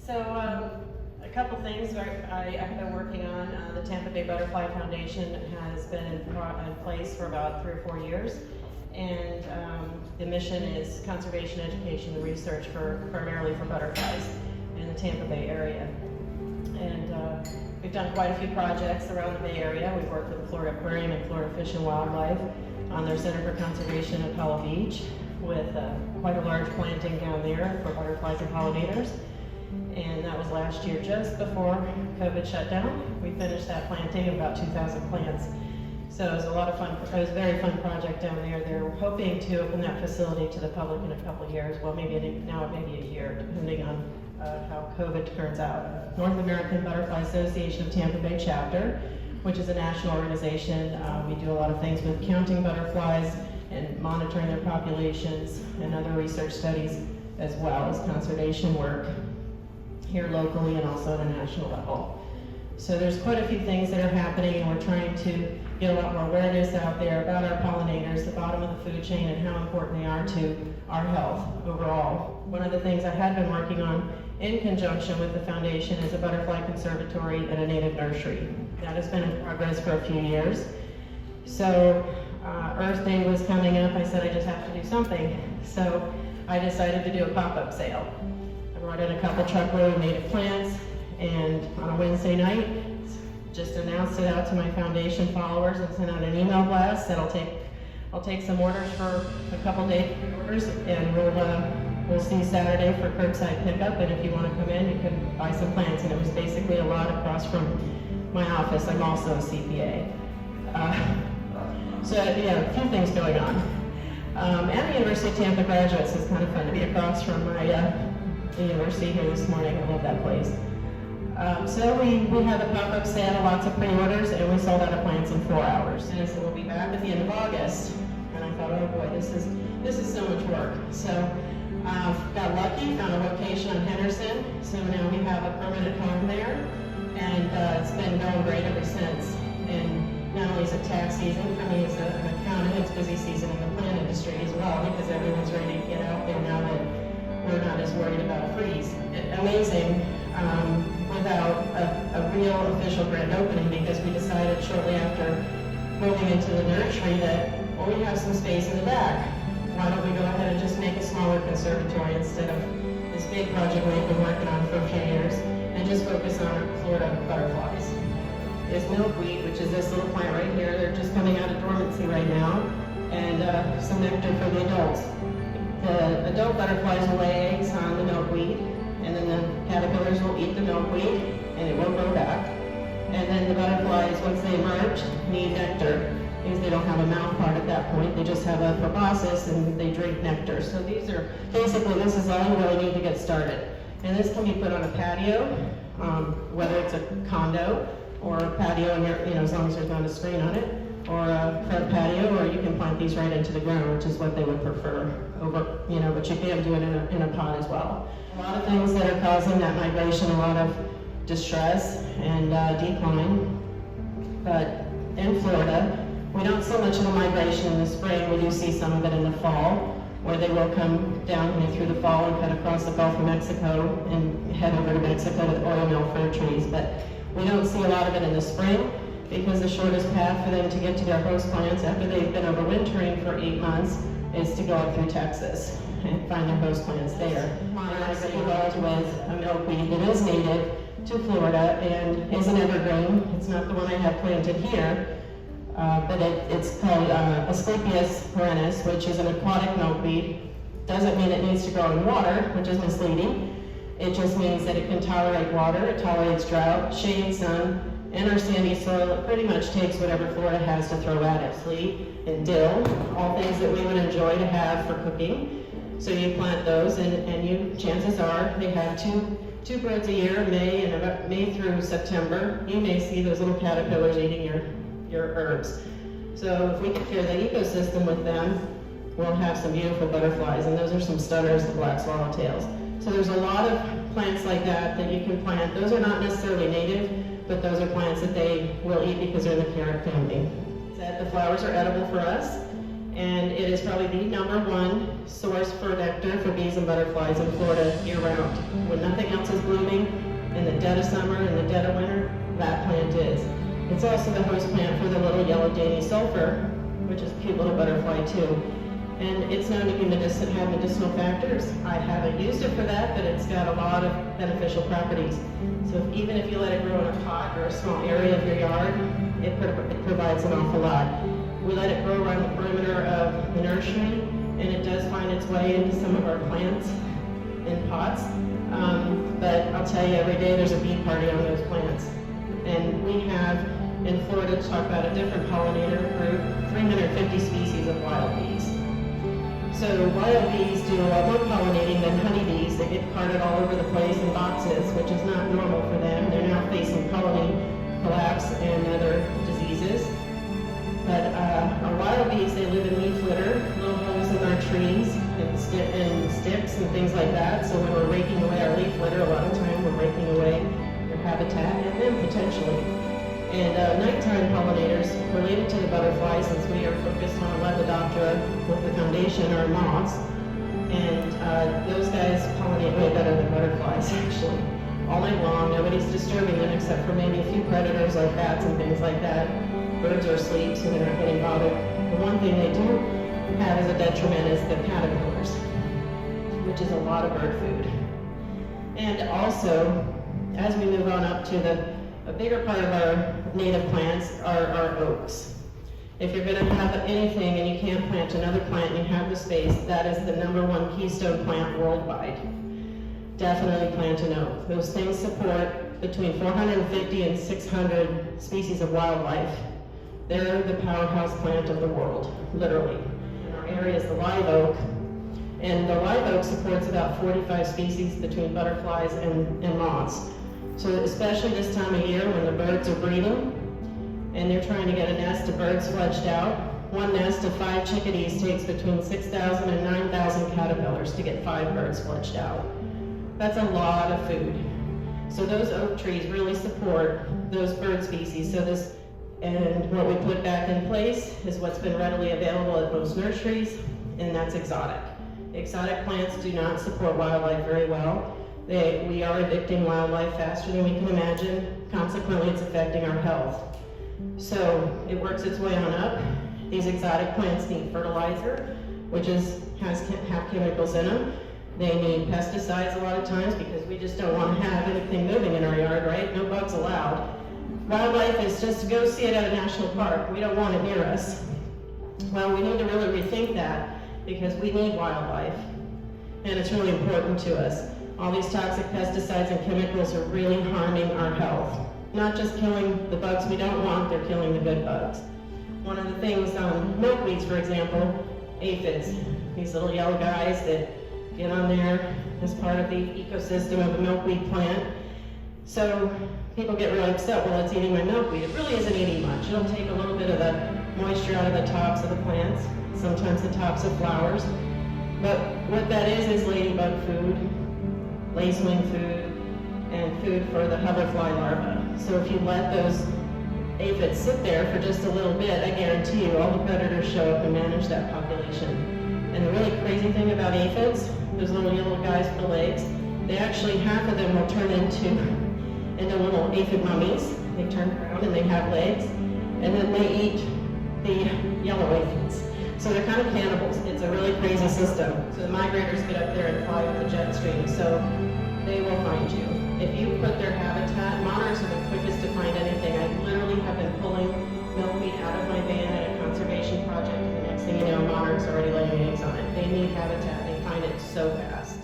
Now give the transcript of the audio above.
So a couple things I have been working on. The Tampa Bay Butterfly Foundation has been in place for about 3 or 4 years. And the mission is conservation, education, and research primarily for butterflies in the Tampa Bay area. And we've done quite a few projects around the Bay Area. We've worked with the Florida Aquarium and Florida Fish and Wildlife on their Center for Conservation at Apollo Beach with quite a large planting down there for butterflies and pollinators. And that was last year, just before COVID shut down. We finished that planting of about 2,000 plants. So it was a lot of fun. It was a very fun project down there. They're hoping to open that facility to the public in a couple of years. Well, maybe now it may be a year, depending on how COVID turns out. North American Butterfly Association of Tampa Bay Chapter, which is a national organization. We do a lot of things with counting butterflies and monitoring their populations and other research studies, as well as conservation work here locally and also at a national level. So there's quite a few things that are happening, and we're trying to get a lot more awareness out there about our pollinators, the bottom of the food chain, and how important they are to our health overall. One of the things I had been working on in conjunction with the foundation is a butterfly conservatory and a native nursery. That has been in progress for a few years. So Earth Day was coming up. I said I just have to do something. So I decided to do a pop-up sale. I brought in a couple truckload of native plants, and on a Wednesday night, just announced it out to my foundation followers and sent out an email blast that I'll take some orders for a couple day orders, and we'll see Saturday for curbside pickup. And if you want to come in, you can buy some plants. And it was basically a lot across from my office. I'm also a CPA. So yeah, a few things going on. And the University of Tampa graduates is kind of fun to be across from my the university here this morning. I love that place. So we had a pop-up sale, lots of pre-orders, and we sold out of plants in 4 hours. And so we'll be back at the end of August. And I thought, oh boy, this is so much work. So got lucky, found a location on Henderson. So now we have a permanent home there, and it's been going great ever since. And not only is it tax season for me as an accountant, it's busy season in the plant industry as well, because everyone's ready to get out there now that we're not as worried about a freeze. Amazing. Without a real official grand opening, because we decided shortly after moving into the nursery that, well, we have some space in the back. Why don't we go ahead and just make a smaller conservatory instead of this big project we've been working on for a few years, and just focus on Florida butterflies. There's milkweed, which is this little plant right here. They're just coming out of dormancy right now, and some nectar for the adults. The adult butterflies will lay eggs on the milkweed, and then the caterpillars will eat the milkweed, and it will grow back. And then the butterflies, once they emerge, need nectar, because they don't have a mouth part at that point. They just have a proboscis, and they drink nectar. So these are, basically, this is all you really need to get started. And this can be put on a patio, whether it's a condo, or a patio, as long as there's not a screen on it, or a front patio, or you can plant these right into the ground, which is what they would prefer over, but you can do it in a pot as well. A lot of things that are causing that migration, a lot of distress and decline. But in Florida, we don't see much of the migration in the spring. We do see some of it in the fall, where they will come down through the fall and cut across the Gulf of Mexico and head over to Mexico to the oil mill fir trees. But we don't see a lot of it in the spring, because the shortest path for them to get to their host plants after they've been overwintering for 8 months is to go up through Texas and find their host plants there. Monarchs evolved with a milkweed that is native to Florida and is an evergreen. It's not the one I have planted here, but it's called Asclepias perennis, which is an aquatic milkweed. Doesn't mean it needs to grow in water, which is misleading. It just means that it can tolerate water, it tolerates drought, shade, sun. In our sandy soil, it pretty much takes whatever Florida has to throw at it. Sleet and dill, all things that we would enjoy to have for cooking. So you plant those, and chances are they have two broods a year, May through September. You may see those little caterpillars eating your herbs. So if we can share the ecosystem with them, we'll have some beautiful butterflies, and those are some stunners, the black swallowtails. So there's a lot of plants like that you can plant. Those are not necessarily native, but those are plants that they will eat because they're in the carrot family. The flowers are edible for us, And it is probably the #1 source for nectar for bees and butterflies in Florida year-round. When nothing else is blooming, in the dead of summer, in the dead of winter, that plant is. It's also the host plant for the little yellow dainty sulfur, which is a cute little butterfly too. And it's known to be have medicinal factors. I haven't used it for that, but it's got a lot of beneficial properties. So even if you let it grow in a pot or a small area of your yard, it provides an awful lot. We let it grow around the perimeter of the nursery, and it does find its way into some of our plants in pots. But I'll tell you, every day there's a bee party on those plants. And we have, in Florida, to talk about a different pollinator group, 350 species of wild bees. So wild bees do a lot more pollinating than honeybees. They get carted all over the place in boxes, which is not normal for them. They're now facing colony collapse and other diseases. But our wild bees, they live in leaf litter, little holes in our trees, and sticks and things like that. So when we're raking away our leaf litter, a lot of time we're raking away their habitat and them potentially. And nighttime pollinators related to the butterflies, since we are focused on Lepidoptera with the foundation, are moths. And those guys pollinate way better than butterflies, actually. All night long, nobody's disturbing them except for maybe a few predators like bats and things like that. Birds are asleep, so they're not getting bothered. The one thing they do have as a detriment is the caterpillars, which is a lot of bird food. And also, as we move on up to a bigger part of our native plants are our oaks. If you're going to have anything and you can't plant another plant and you have the space, that is the #1 keystone plant worldwide. Definitely plant an oak. Those things support between 450 and 600 species of wildlife. They're the powerhouse plant of the world, literally. In our area is the live oak, and the live oak supports about 45 species between butterflies and moths. So especially this time of year when the birds are breeding and they're trying to get a nest of birds fledged out, one nest of 5 chickadees takes between 6,000 and 9,000 caterpillars to get 5 birds fledged out. That's a lot of food. So those oak trees really support those bird species. And what we put back in place is what's been readily available at most nurseries, and that's exotic. Exotic plants do not support wildlife very well. We are evicting wildlife faster than we can imagine. Consequently, it's affecting our health. So it works its way on up. These exotic plants need fertilizer, which have chemicals in them. They need pesticides a lot of times because we just don't want to have anything moving in our yard, right? No bugs allowed. Wildlife is just to go see it at a national park. We don't want it near us. Well, we need to really rethink that because we need wildlife, and it's really important to us. All these toxic pesticides and chemicals are really harming our health. Not just killing the bugs we don't want, they're killing the good bugs. One of the things on milkweeds, for example, aphids, these little yellow guys that get on there as part of the ecosystem of a milkweed plant. So people get really upset, well, it's eating my milkweed. It really isn't eating much. It'll take a little bit of the moisture out of the tops of the plants, sometimes the tops of flowers. But what that is ladybug food, lacewing food, and food for the hoverfly larvae. So if you let those aphids sit there for just a little bit, I guarantee you all the predators show up and manage that population. And the really crazy thing about aphids, those little yellow guys with the legs, they actually, half of them will turn into little aphid mummies. They turn around and they have legs, and then they eat the yellow aphids. So they're kind of cannibals. It's a really crazy system. So the migrators get up there and fly with the jet stream, so they will find you. If you put their habitat, monarchs are the quickest to find anything. I literally have been pulling milkweed out of my van at a conservation project, and the next thing you know, monarchs are already laying eggs on it. They need habitat. They find it so fast.